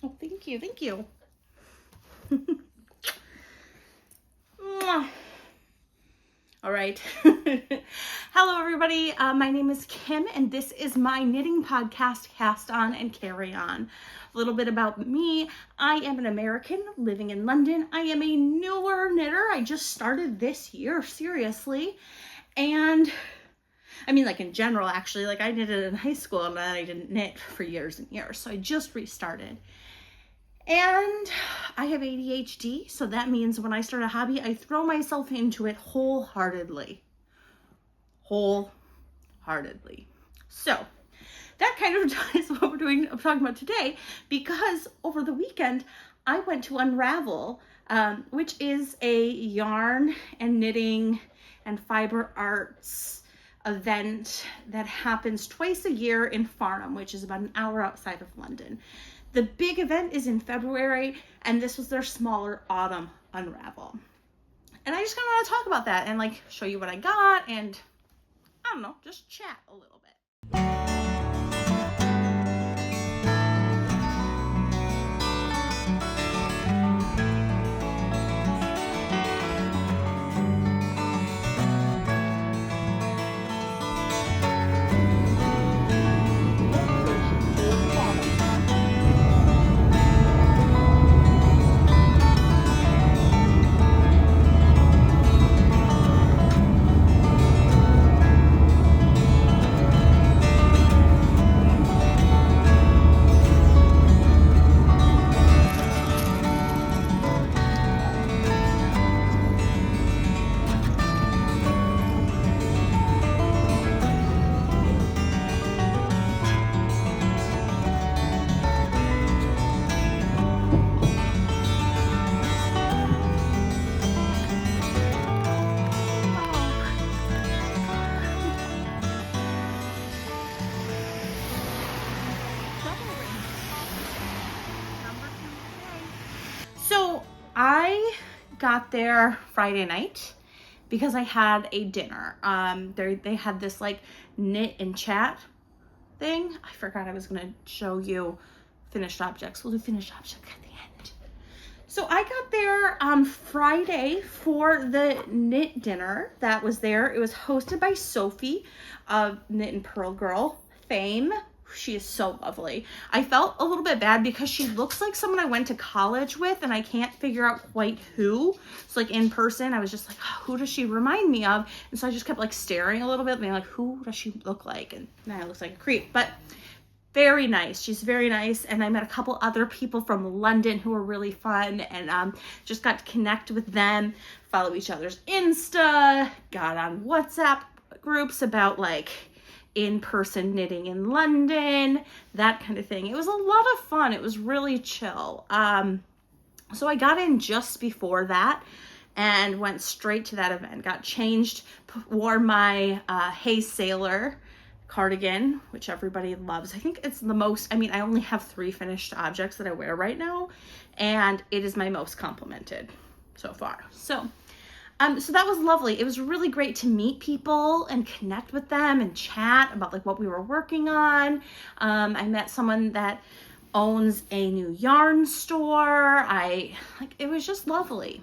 Oh, thank you. Thank you. All right. Hello, everybody. My name is Kim, and this is my knitting podcast, Cast On and Carry On. A little bit about me. I am an American living in London. I am a newer knitter. I just started this year, seriously. And I mean, like in general, actually, like I knitted in high school and then I didn't knit for years and years. So I just restarted. And I have ADHD, so that means when I start a hobby, I throw myself into it wholeheartedly. So that kind of is what I'm talking about today, because over the weekend, I went to Unravel, which is a yarn and knitting and fiber arts event that happens twice a year in Farnham, which is about an hour outside of London. The big event is in February, and this was their smaller autumn Unravel. And I just kind of want to talk about that and like show you what I got and, I don't know, just chat a little bit. So I got there Friday night because I had a dinner. They had this like knit and chat thing. I forgot I was gonna show you finished objects. We'll do finished objects at the end. So I got there Friday for the knit dinner that was there. It was hosted by Sophie of Knit and Purl Girl fame. She is so lovely. I felt a little bit bad because she looks like someone I went to college with and I can't figure out quite who. So like in person, I was just like, oh, who does she remind me of? And so I just kept like staring a little bit, being like, who does she look like? And now it looks like a creep, but very nice. She's very nice. And I met a couple other people from London who were really fun and just got to connect with them, follow each other's Insta, got on WhatsApp groups about like in-person knitting in London, that kind of thing. It was a lot of fun. It was really chill. So I got in just before that and went straight to that event. Got changed, wore my Hey Sailor cardigan, which everybody loves. I think it's the most, I mean, I only have 3 finished objects that I wear right now, and it is my most complimented so far. So that was lovely. It was really great to meet people and connect with them and chat about like what we were working on. I met someone that owns a new yarn store. It was just lovely.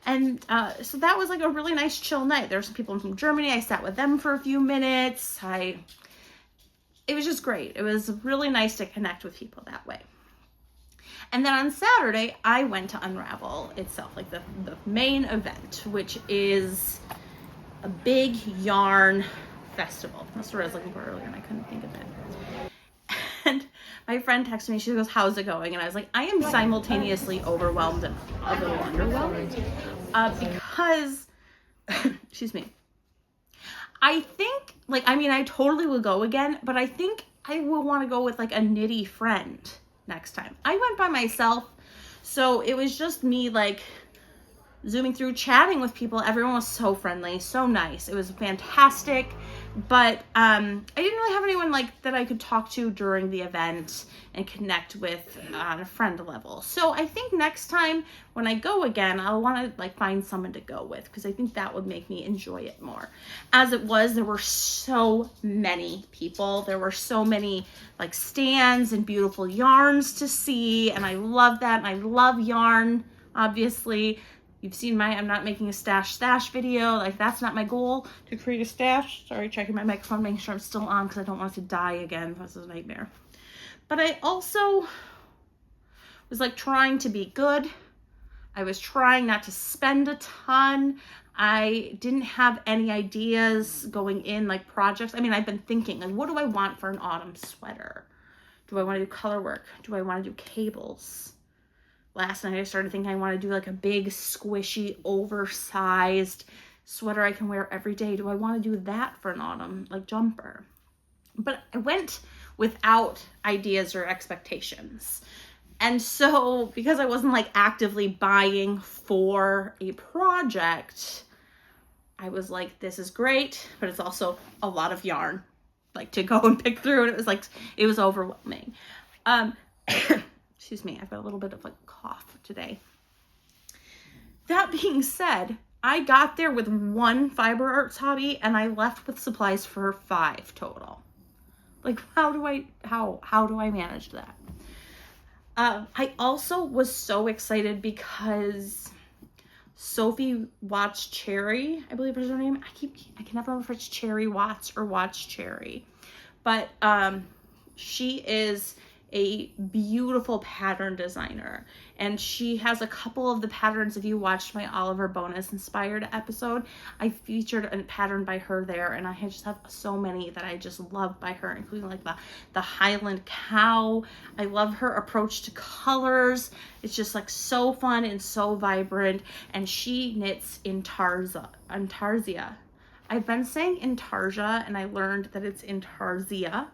And so that was like a really nice chill night. There were some people from Germany. I sat with them for a few minutes. It was just great. It was really nice to connect with people that way. And then on Saturday, I went to Unravel itself, like the main event, which is a big yarn festival. That's what I was looking for earlier and I couldn't think of it. And my friend texted me, she goes, how's it going? And I was like, I am simultaneously overwhelmed and a little underwhelmed because, excuse me, I think, like, I mean, I totally will go again, but I think I will want to go with like a knitty friend next time. I went by myself, so it was just me like zooming through, chatting with people. Everyone was so friendly, so nice. It was fantastic. But I didn't really have anyone like that I could talk to during the event and connect with on a friend level. So I think next time when I go again, I'll want to like find someone to go with, because I think that would make me enjoy it more. As it was, there were so many people. There were so many like stands and beautiful yarns to see, and I love that. And I love yarn, obviously. You've seen I'm not making a stash video. Like, that's not my goal, to create a stash. Sorry, checking my microphone, making sure I'm still on, because I don't want it to die again. This is a nightmare. But I also was like trying to be good. I was trying not to spend a ton. I didn't have any ideas going in, like projects. I mean, I've been thinking, like, what do I want for an autumn sweater? Do I want to do color work? Do I want to do cables? Last night I started thinking I want to do like a big, squishy, oversized sweater I can wear every day. Do I want to do that for an autumn, like jumper? But I went without ideas or expectations. And so because I wasn't like actively buying for a project, I was like, this is great, but it's also a lot of yarn, like, to go and pick through. And it was like, it was overwhelming. Excuse me, I've got a little bit of like cough today. That being said, I got there with 1 fiber arts hobby and I left with supplies for 5 total. Like, how do I manage that? I also was so excited because Sophie Watts Cherry, I believe is her name. I can never remember if it's Cherry Watts or Watts Cherry, but she is a beautiful pattern designer, and she has a couple of the patterns. If you watched my Oliver Bonus inspired episode, I featured a pattern by her there, and I just have so many that I just love by her, including like the Highland Cow. I love her approach to colors. It's just like so fun and so vibrant, and she knits intarsia. I've been saying intarsia, and I learned that it's intarsia,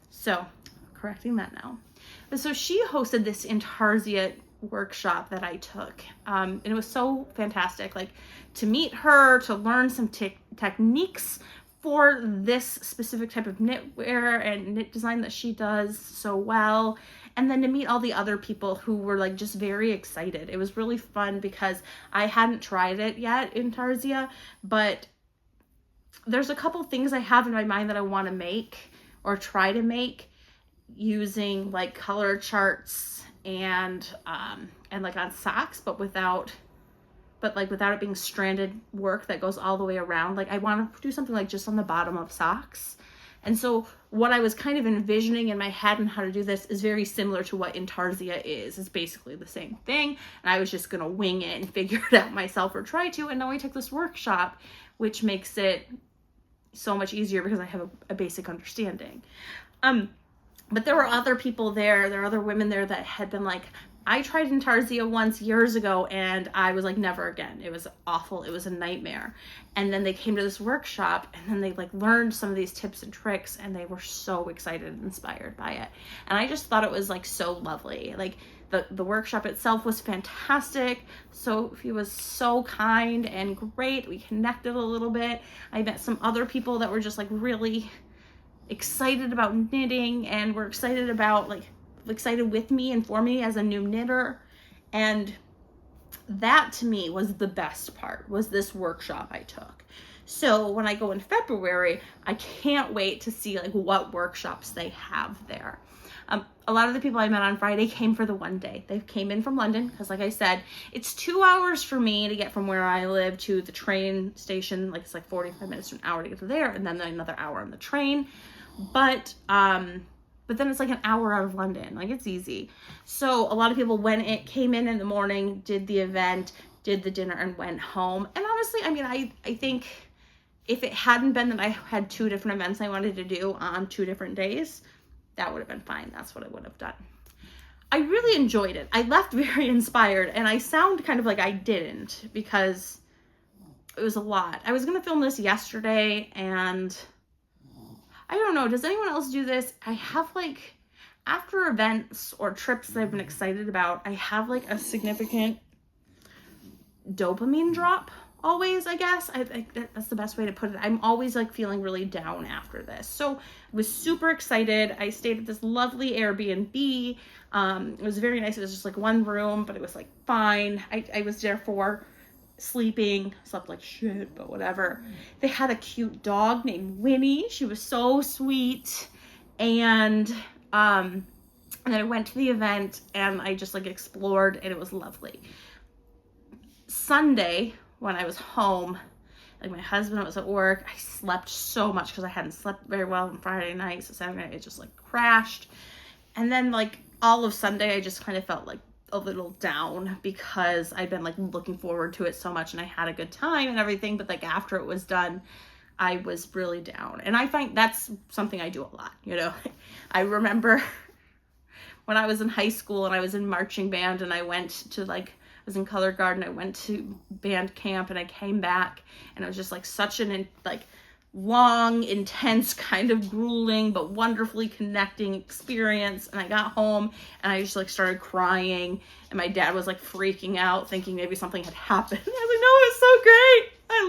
so correcting that now. But so she hosted this intarsia workshop that I took, and it was so fantastic, like, to meet her, to learn some techniques for this specific type of knitwear and knit design that she does so well, and then to meet all the other people who were like just very excited. It was really fun because I hadn't tried it yet, intarsia, but there's a couple things I have in my mind that I want to make or try to make using like color charts and like on socks, but without it being stranded work that goes all the way around. Like, I want to do something like just on the bottom of socks. And so what I was kind of envisioning in my head and how to do this is very similar to what intarsia is. It's basically the same thing. And I was just going to wing it and figure it out myself, or try to. And now I took this workshop, which makes it so much easier because I have a basic understanding. But there were other people there. There were other women there that had been like, I tried intarsia once years ago and I was like, never again. It was awful. It was a nightmare. And then they came to this workshop and then they like learned some of these tips and tricks, and they were so excited and inspired by it. And I just thought it was like so lovely. Like, the workshop itself was fantastic. Sophie was so kind and great. We connected a little bit. I met some other people that were just like really excited about knitting and were excited with me and for me as a new knitter. And that to me was the best part, was this workshop I took. So when I go in February, I can't wait to see like what workshops they have there. A lot of the people I met on Friday came for the one day. They came in from London because, like I said, it's 2 hours for me to get from where I live to the train station. Like, it's like 45 minutes to an hour to get to there, and then another hour on the train. But then it's like an hour out of London. Like, it's easy. So a lot of people came in the morning, did the event, did the dinner, and went home. And honestly, I mean, I think if it hadn't been that I had 2 different events I wanted to do on 2 different days, that would have been fine. That's what I would have done. I really enjoyed it. I left very inspired, and I sound kind of like I didn't because it was a lot. I was going to film this yesterday, and I don't know. Does anyone else do this? I have like, after events or trips that I've been excited about, I have like a significant dopamine drop always, I guess. I think that's the best way to put it. I'm always like feeling really down after this. So I was super excited. I stayed at this lovely Airbnb. It was very nice. It was just like one room, but it was like fine. I was there for sleeping, slept like shit, but whatever. They had a cute dog named Winnie. She was so sweet. And then I went to the event and I just like explored, and it was lovely. Sunday, when I was home, like my husband was at work, I slept so much because I hadn't slept very well on Friday night. So Saturday night it just like crashed. And then like all of Sunday I just kind of felt like a little down because I'd been like looking forward to it so much and I had a good time and everything, but like after it was done I was really down. And I find that's something I do a lot, you know. I remember when I was in high school and I was in marching band and I went to like, I was in color guard and I went to band camp and I came back and it was just like such an like long, intense, kind of grueling but wonderfully connecting experience. And I got home and I just like started crying and my dad was like freaking out thinking maybe something had happened. I was like, no, it's so great. I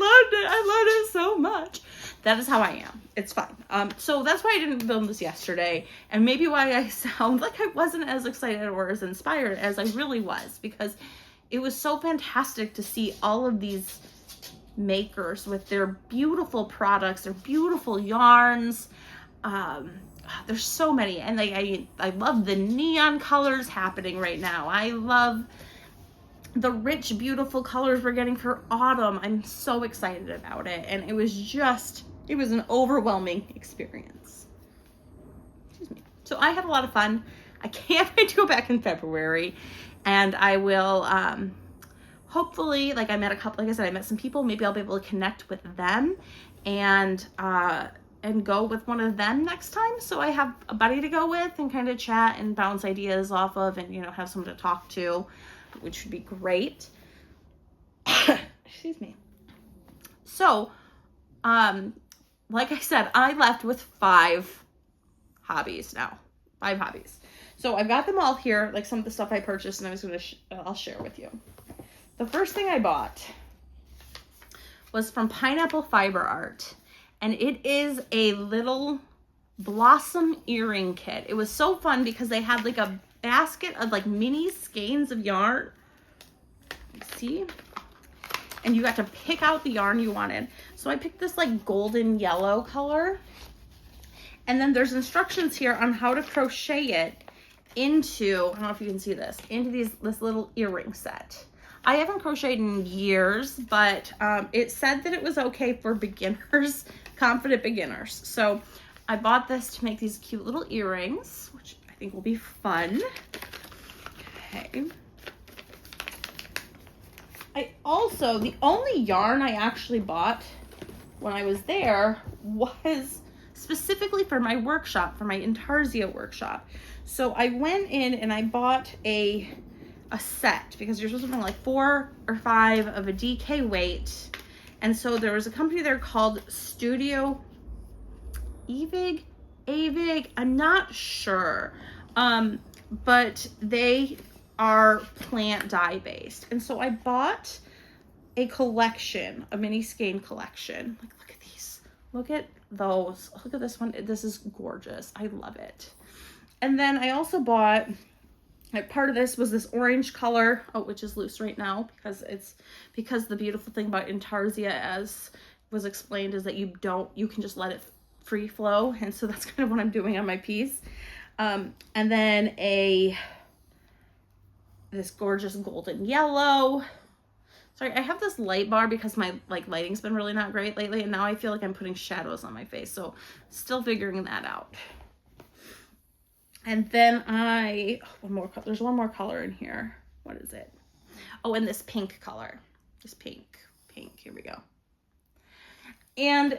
loved it so much. That is how I am. It's fine. So that's why I didn't film this yesterday, and maybe why I sound like I wasn't as excited or as inspired as I really was, because it was so fantastic to see all of these makers with their beautiful products, their beautiful yarns. There's so many, and I love the neon colors happening right now. I love the rich, beautiful colors we're getting for autumn. I'm so excited about it, and it was an overwhelming experience. Excuse me. So I had a lot of fun. I can't wait to go back in February, and I will hopefully, like I met some people. Maybe I'll be able to connect with them and go with one of them next time. So I have a buddy to go with and kind of chat and bounce ideas off of, and have someone to talk to, which would be great. Excuse me. So, like I said, I left with 5 hobbies now. 5 hobbies. So I've got them all here, like some of the stuff I purchased, and I'll share with you. The first thing I bought was from Pineapple Fiber Art, and it is a little blossom earring kit. It was so fun because they had like a basket of like mini skeins of yarn. See? And you got to pick out the yarn you wanted. So I picked this like golden yellow color. And then there's instructions here on how to crochet it into, I don't know if you can see this, into this little earring set. I haven't crocheted in years, but it said that it was okay for beginners, confident beginners. So I bought this to make these cute little earrings, which I think will be fun. Okay. The only yarn I actually bought when I was there was specifically for my workshop, for my Intarsia workshop. So I went in and I bought a set because you're supposed to bring like 4 or 5 of a DK weight. And so there was a company there called Studio Avig, I'm not sure. But they are plant dye based. And so I bought a collection, a mini skein collection. Like, look at these. Look at those. Look at this one. This is gorgeous. I love it. And then I also bought, like, part of this was this orange color, which is loose right now because the beautiful thing about Intarsia, as was explained, is that you can just let it free flow. And so that's kind of what I'm doing on my piece. And then this gorgeous golden yellow. Sorry, I have this light bar because my lighting's been really not great lately, and now I feel like I'm putting shadows on my face, so still figuring that out. And then there's one more color in here. What is it? Oh, and this pink color. This pink, here we go. And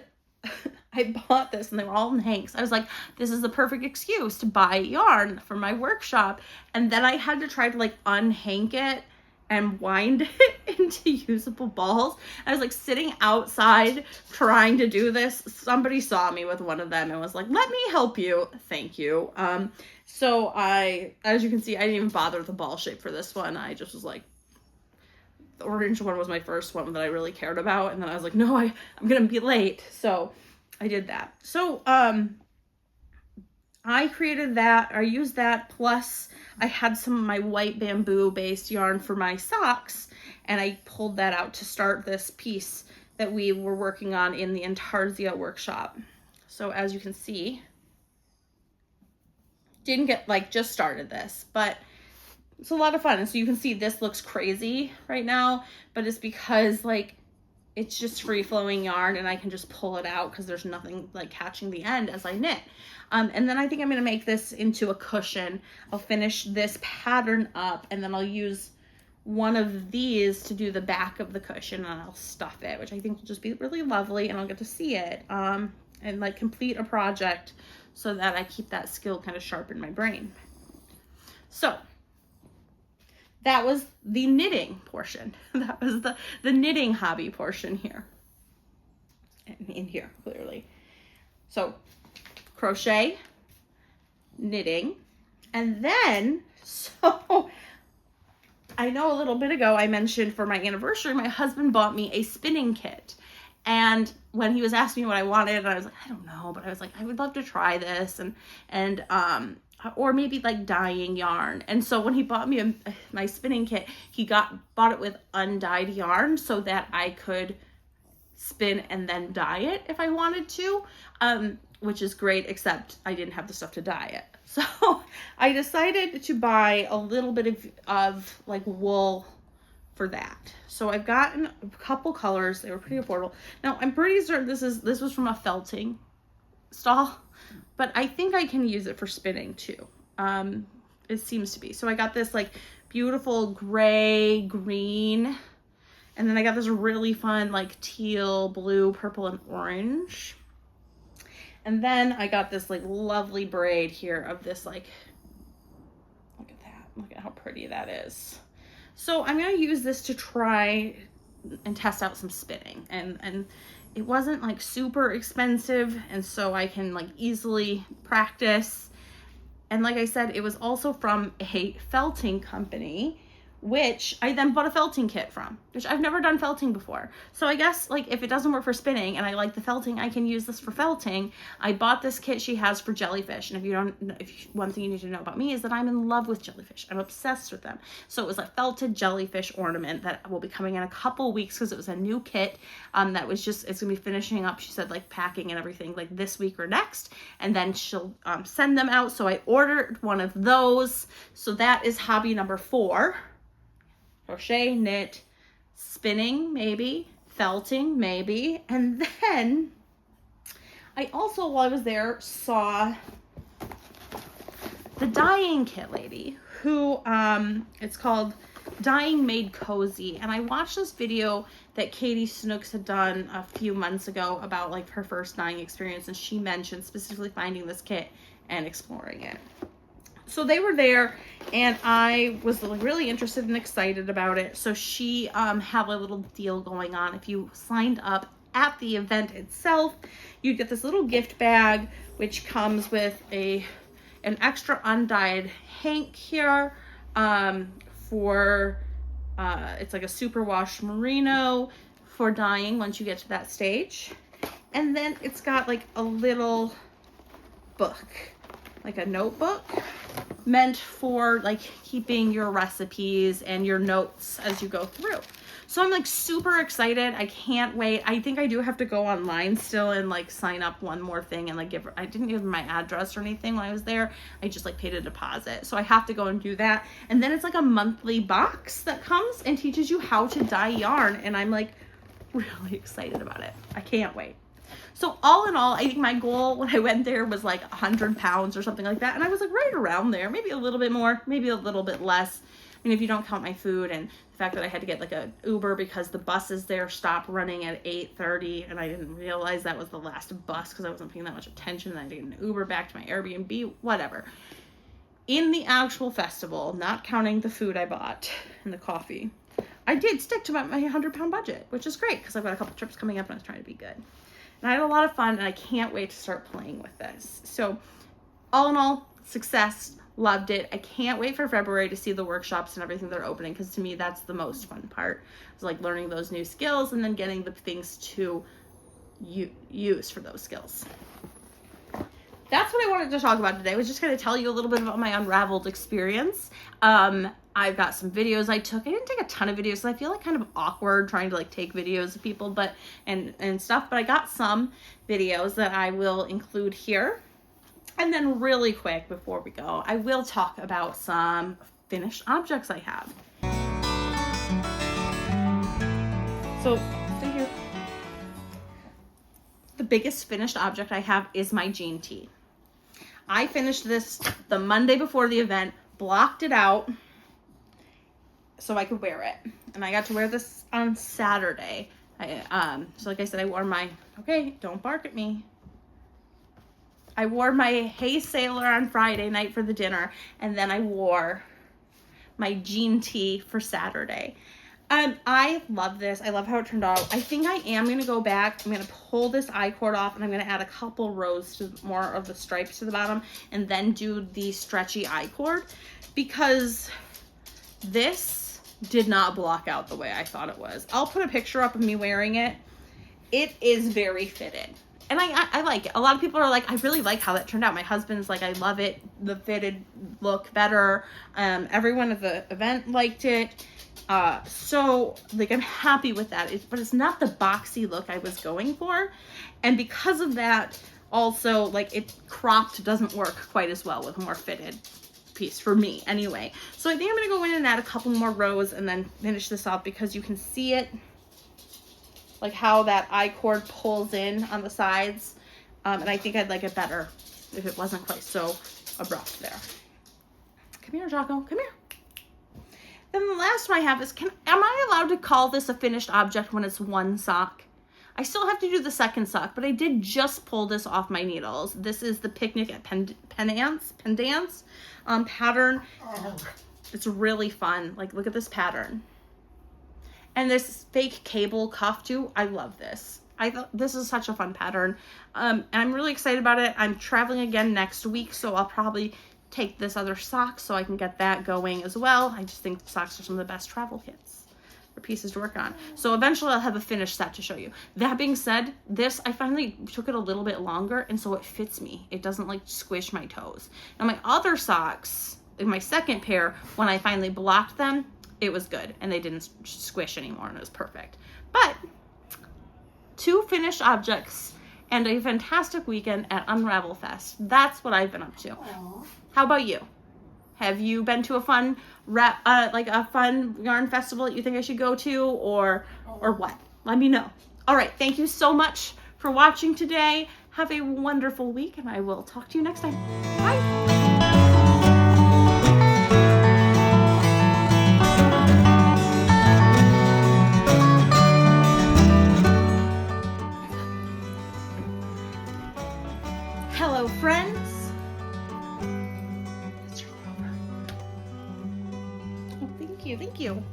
I bought this and they were all in hanks. I was like, this is the perfect excuse to buy yarn for my workshop. And then I had to try to like unhank it and wind it into usable balls. I was like sitting outside trying to do this. Somebody saw me with one of them and was like, let me help you. Thank you. So as you can see, I didn't even bother with the ball shape for this one. I just was like The orange one was my first one that I really cared about. And then I was like, no, I'm going to be late. So I did that. So, I created that, I used that, plus I had some of my white bamboo based yarn for my socks, and I pulled that out to start this piece that we were working on in the Intarsia workshop. So as you can see, didn't get, like, just started this, but it's a lot of fun. And so you can see this looks crazy right now, but it's because, like, it's just free flowing yarn and I can just pull it out because there's nothing like catching the end as I knit. And then I think I'm going to make this into a cushion. I'll finish this pattern up and then I'll use one of these to do the back of the cushion and I'll stuff it, which I think will just be really lovely and I'll get to see it and like complete a project so that I keep that skill kind of sharp in my brain. So that was the knitting portion. That was the knitting hobby portion here. In here, clearly. So crochet, knitting, and then, so I know a little bit ago I mentioned for my anniversary, my husband bought me a spinning kit. And when he was asking me what I wanted, I was like, I don't know, but I was like, I would love to try this. And or maybe like dyeing yarn. And so when he bought me my spinning kit, he bought it with undyed yarn so that I could spin and then dye it if I wanted to, which is great, except I didn't have the stuff to dye it. So I decided to buy a little bit of like wool for that. So I've gotten a couple colors. They were pretty affordable. Now I'm pretty certain this was from a felting stall, but I think I can use it for spinning too. It seems to be. So I got this like beautiful gray, green, and then I got this really fun like teal, blue, purple, and orange. And then I got this like lovely braid here of this like, look at that. Look at how pretty that is. So I'm going to use this to try and test out some spinning. And it wasn't like super expensive, and so I can like easily practice. And like I said, it was also from a felting company, which I then bought a felting kit from, which I've never done felting before. So I guess like if it doesn't work for spinning and I like the felting, I can use this for felting. I bought this kit she has for jellyfish. And one thing you need to know about me is that I'm in love with jellyfish. I'm obsessed with them. So it was a felted jellyfish ornament that will be coming in a couple weeks because it was a new kit that was just, it's gonna be finishing up, she said, like packing and everything like this week or next. And then she'll send them out. So I ordered one of those. So that is hobby number 4. Crochet, knit, spinning, maybe, felting, maybe. And then I also, while I was there, saw the dyeing kit lady who, it's called Dyeing Made Cozy. And I watched this video that Katie Snooks had done a few months ago about like her first dyeing experience. And she mentioned specifically finding this kit and exploring it. So they were there and I was really interested and excited about it. So she had a little deal going on. If you signed up at the event itself, you'd get this little gift bag, which comes with an extra undyed hank here for, it's like a superwash merino for dyeing once you get to that stage. And then it's got like a little book, like a notebook meant for like keeping your recipes and your notes as you go through. So I'm like super excited. I can't wait. I think I do have to go online still and like sign up one more thing and like I didn't give my address or anything when I was there. I just like paid a deposit. So I have to go and do that. And then it's like a monthly box that comes and teaches you how to dye yarn. And I'm like really excited about it. I can't wait. So all in all, I think my goal when I went there was like 100 pounds or something like that. And I was like right around there, maybe a little bit more, maybe a little bit less. I mean, if you don't count my food and the fact that I had to get like a Uber because the buses there stopped running at 8:30 and I didn't realize that was the last bus because I wasn't paying that much attention. And I had to get an Uber back to my Airbnb, whatever. In the actual festival, not counting the food I bought and the coffee, I did stick to my 100-pound budget, which is great because I've got a couple trips coming up and I was trying to be good. And I had a lot of fun and I can't wait to start playing with this. So all in all, success, Loved it. I can't wait for February to see the workshops and everything that are opening, because to me that's the most fun part. It's like learning those new skills and then getting the things to use for those skills. That's what I wanted to talk about today. I was just going to tell you a little bit about my Unraveled experience. I've got some videos I took. I didn't take a ton of videos, so I feel like kind of awkward trying to like take videos of people, but and stuff, but I got some videos that I will include here. And then really quick before we go, I will talk about some finished objects I have. So stay here. The biggest finished object I have is my jean tee. I finished this the Monday before the event, blocked it out so I could wear it. And I got to wear this on Saturday. So like I said, I wore my, okay, don't bark at me. I wore my Hey Sailor on Friday night for the dinner, and then I wore my jean tee for Saturday. I love this. I love how it turned out. I think I am going to go back. I'm going to pull this I-cord off, and I'm going to add a couple rows to more of the stripes to the bottom, and then do the stretchy I-cord, because this did not block out the way I thought it was. I'll put a picture up of me wearing it. It is very fitted. And I like it. A lot of people are like, I really like how that turned out. My husband's like, I love it. The fitted look better. Everyone at the event liked it. So like, I'm happy with that. But it's not the boxy look I was going for. And because of that, also like it cropped doesn't work quite as well with a more fitted piece for me anyway. So I think I'm going to go in and add a couple more rows and then finish this off, because you can see it. Like how that I-cord pulls in on the sides. And I think I'd like it better if it wasn't quite so abrupt there. Come here, Jocko, come here. Then the last one I have is, am I allowed to call this a finished object when it's one sock? I still have to do the second sock, but I did just pull this off my needles. This is the Picnic at Pendance pattern. It's really fun. Like, look at this pattern. And this fake cable cuff too. I love this. I thought this is such a fun pattern. And I'm really excited about it. I'm traveling again next week, so I'll probably take this other sock so I can get that going as well. I just think socks are some of the best travel kits or pieces to work on. So eventually I'll have a finished set to show you. That being said, this, I finally took it a little bit longer, and so it fits me. It doesn't like squish my toes. Now my other socks, in my second pair, when I finally blocked them, it was good, and they didn't squish anymore, and it was perfect. But 2 finished objects and a fantastic weekend at Unravel Fest. That's what I've been up to. Aww. How about you? Have you been to a fun fun yarn festival that you think I should go to, or what? Let me know. All right, thank you so much for watching today. Have a wonderful week, and I will talk to you next time. Bye. Hello, friends. Let's turn it over. Oh, thank you.